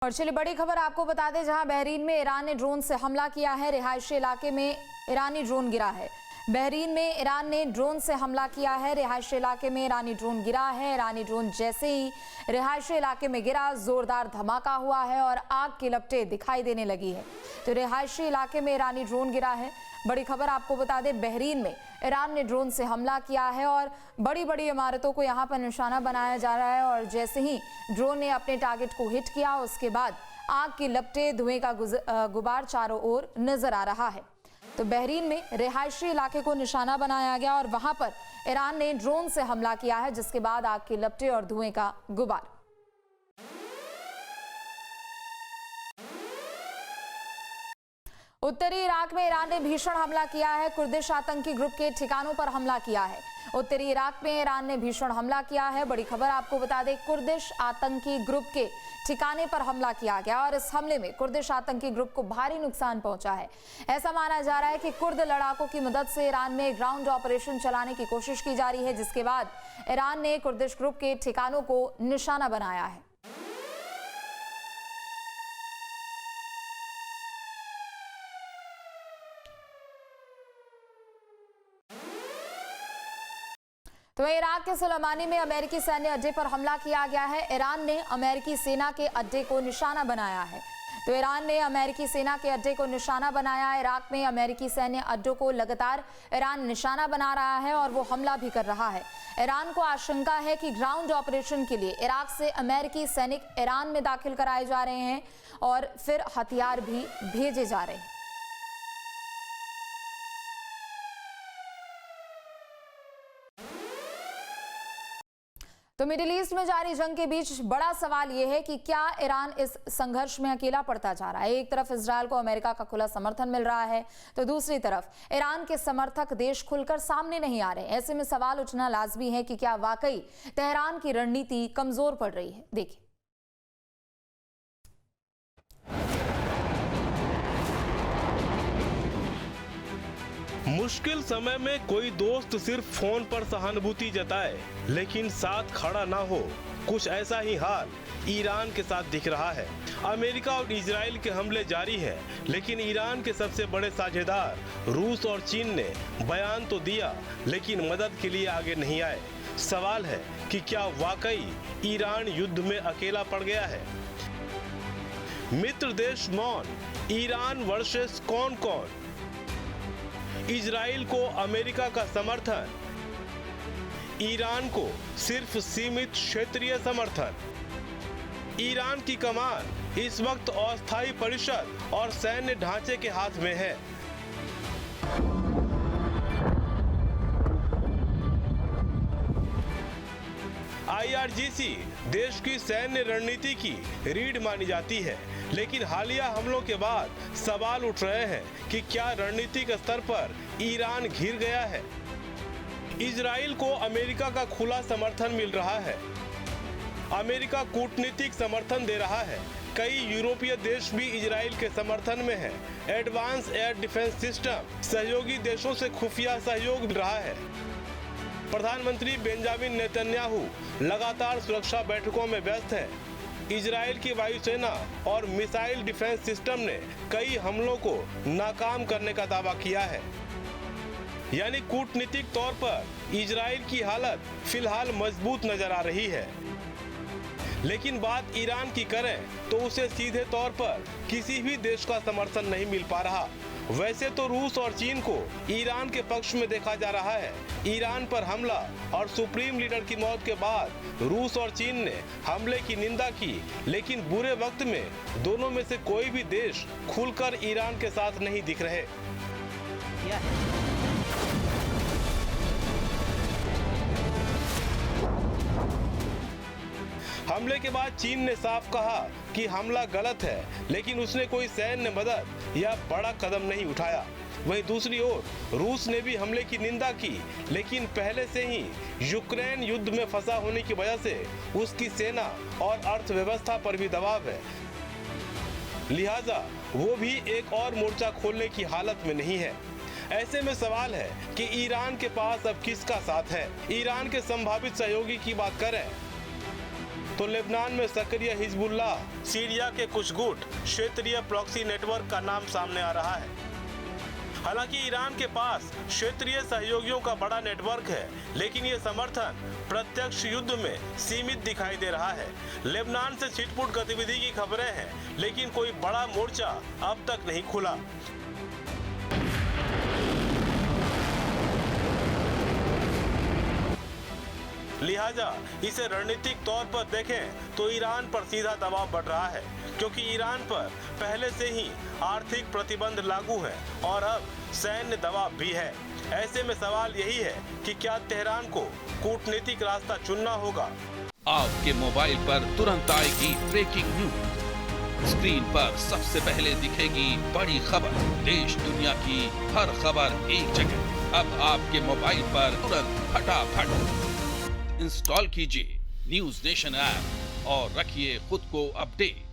और चलिए बड़ी खबर आपको बता दें, जहां बहरीन में ईरान ने ड्रोन से हमला किया है। रिहायशी इलाके में ईरानी ड्रोन गिरा है। बहरीन में ईरान ने ड्रोन से हमला किया है। रिहायशी इलाके में ईरानी ड्रोन गिरा है। ईरानी ड्रोन जैसे ही रिहायशी इलाके में गिरा, जोरदार धमाका हुआ है और आग की लपटें दिखाई देने लगी है। तो रिहायशी इलाके में ईरानी ड्रोन गिरा है। बड़ी खबर आपको बता दें, बहरीन में ईरान ने ड्रोन से हमला किया है और बड़ी बड़ी इमारतों को यहां पर निशाना बनाया जा रहा है। और जैसे ही ड्रोन ने अपने टारगेट को हिट किया, उसके बाद आग की लपटें, धुएं का गुबार चारों ओर नजर आ रहा है। तो बहरीन में रिहायशी इलाके को निशाना बनाया गया और वहां पर ईरान ने ड्रोन से हमला किया है, जिसके बाद आग की लपटें और धुएं का गुबार। उत्तरी इराक में ईरान ने भीषण हमला किया है। कुर्दिश आतंकी ग्रुप के ठिकानों पर हमला किया है। उत्तरी इराक में ईरान ने भीषण हमला किया है। बड़ी खबर आपको बता दें, कुर्दिश आतंकी ग्रुप के ठिकाने पर हमला किया गया और इस हमले में कुर्दिश आतंकी ग्रुप को भारी नुकसान पहुंचा है। ऐसा माना जा रहा है कि कुर्द लड़ाकों की मदद से ईरान में ग्राउंड ऑपरेशन चलाने की कोशिश की जा रही है, जिसके बाद ईरान ने कुर्दिश ग्रुप के ठिकानों को निशाना बनाया है। तो इराक के सुलेमानी में अमेरिकी सैन्य अड्डे पर हमला किया गया है। ईरान ने अमेरिकी सेना के अड्डे को निशाना बनाया है। तो ईरान ने अमेरिकी सेना के अड्डे को निशाना बनाया। इराक में अमेरिकी सैन्य अड्डों को लगातार ईरान निशाना बना रहा है और वो हमला भी कर रहा है। ईरान को आशंका है कि ग्राउंड ऑपरेशन के लिए इराक से अमेरिकी सैनिक ईरान में दाखिल कराए जा रहे हैं और फिर हथियार भी भेजे जा रहे हैं। तो मिडिल ईस्ट में जारी जंग के बीच बड़ा सवाल यह है कि क्या ईरान इस संघर्ष में अकेला पड़ता जा रहा है। एक तरफ इजरायल को अमेरिका का खुला समर्थन मिल रहा है, तो दूसरी तरफ ईरान के समर्थक देश खुलकर सामने नहीं आ रहे। ऐसे में सवाल उठना लाजमी है कि क्या वाकई तेहरान की रणनीति कमजोर पड़ रही है। देखिए, मुश्किल समय में कोई दोस्त सिर्फ फोन पर सहानुभूति जताए लेकिन साथ खड़ा ना हो, कुछ ऐसा ही हाल ईरान के साथ दिख रहा है। अमेरिका और इजराइल के हमले जारी है, लेकिन ईरान के सबसे बड़े साझेदार रूस और चीन ने बयान तो दिया, लेकिन मदद के लिए आगे नहीं आए। सवाल है कि क्या वाकई ईरान युद्ध में अकेला पड़ गया है। मित्र देश मौन, ईरान वर्सेस कौन कौन। इजराइल को अमेरिका का समर्थन, ईरान को सिर्फ सीमित क्षेत्रीय समर्थन। ईरान की कमान इस वक्त अस्थायी परिषद और सैन्य ढांचे के हाथ में है। IRGC देश की सैन्य रणनीति की रीढ़ मानी जाती है, लेकिन हालिया हमलों के बाद सवाल उठ रहे हैं कि क्या रणनीतिक स्तर पर ईरान घिर गया है। इजराइल को अमेरिका का खुला समर्थन मिल रहा है। अमेरिका कूटनीतिक समर्थन दे रहा है। कई यूरोपीय देश भी इजराइल के समर्थन में हैं। एडवांस एयर डिफेंस सिस्टम, सहयोगी देशों से खुफिया सहयोग मिल रहा है। प्रधानमंत्री बेंजामिन नेतन्याहू लगातार सुरक्षा बैठकों में व्यस्त हैं। इजराइल की वायुसेना और मिसाइल डिफेंस सिस्टम ने कई हमलों को नाकाम करने का दावा किया है। यानी कूटनीतिक तौर पर इजराइल की हालत फिलहाल मजबूत नजर आ रही है। लेकिन बात ईरान की करें तो उसे सीधे तौर पर किसी भी देश का समर्थन नहीं मिल पा रहा। वैसे तो रूस और चीन को ईरान के पक्ष में देखा जा रहा है। ईरान पर हमला और सुप्रीम लीडर की मौत के बाद रूस और चीन ने हमले की निंदा की, लेकिन बुरे वक्त में दोनों में से कोई भी देश खुलकर ईरान के साथ नहीं दिख रहे। हमले के बाद चीन ने साफ कहा कि हमला गलत है, लेकिन उसने कोई सैन्य मदद या बड़ा कदम नहीं उठाया। वहीं दूसरी ओर रूस ने भी हमले की निंदा की, लेकिन पहले से ही यूक्रेन युद्ध में फंसा होने की वजह से उसकी सेना और अर्थव्यवस्था पर भी दबाव है। लिहाजा वो भी एक और मोर्चा खोलने की हालत में नहीं है। ऐसे में सवाल है कि ईरान के पास अब किसका साथ है। ईरान के संभावित सहयोगी की बात करें तो लेबनान में सक्रिय हिजबुल्लाह, सीरिया के कुछ गुट, क्षेत्रीय प्रॉक्सी नेटवर्क का नाम सामने आ रहा है। हालांकि ईरान के पास क्षेत्रीय सहयोगियों का बड़ा नेटवर्क है, लेकिन ये समर्थन प्रत्यक्ष युद्ध में सीमित दिखाई दे रहा है। लेबनान से छिटपुट गतिविधि की खबरें हैं, लेकिन कोई बड़ा मोर्चा अब तक नहीं खुला। लिहाजा इसे रणनीतिक तौर पर देखें तो ईरान पर सीधा दबाव बढ़ रहा है, क्योंकि ईरान पर पहले से ही आर्थिक प्रतिबंध लागू है और अब सैन्य दबाव भी है। ऐसे में सवाल यही है कि क्या तेहरान को कूटनीतिक रास्ता चुनना होगा। आपके मोबाइल पर तुरंत आएगी ब्रेकिंग न्यूज। स्क्रीन पर सबसे पहले दिखेगी बड़ी खबर। देश दुनिया की हर खबर एक जगह। अब आपके मोबाइल पर तुरंत फटाफट इंस्टॉल कीजिए न्यूज़ नेशन ऐप और रखिए खुद को अपडेट।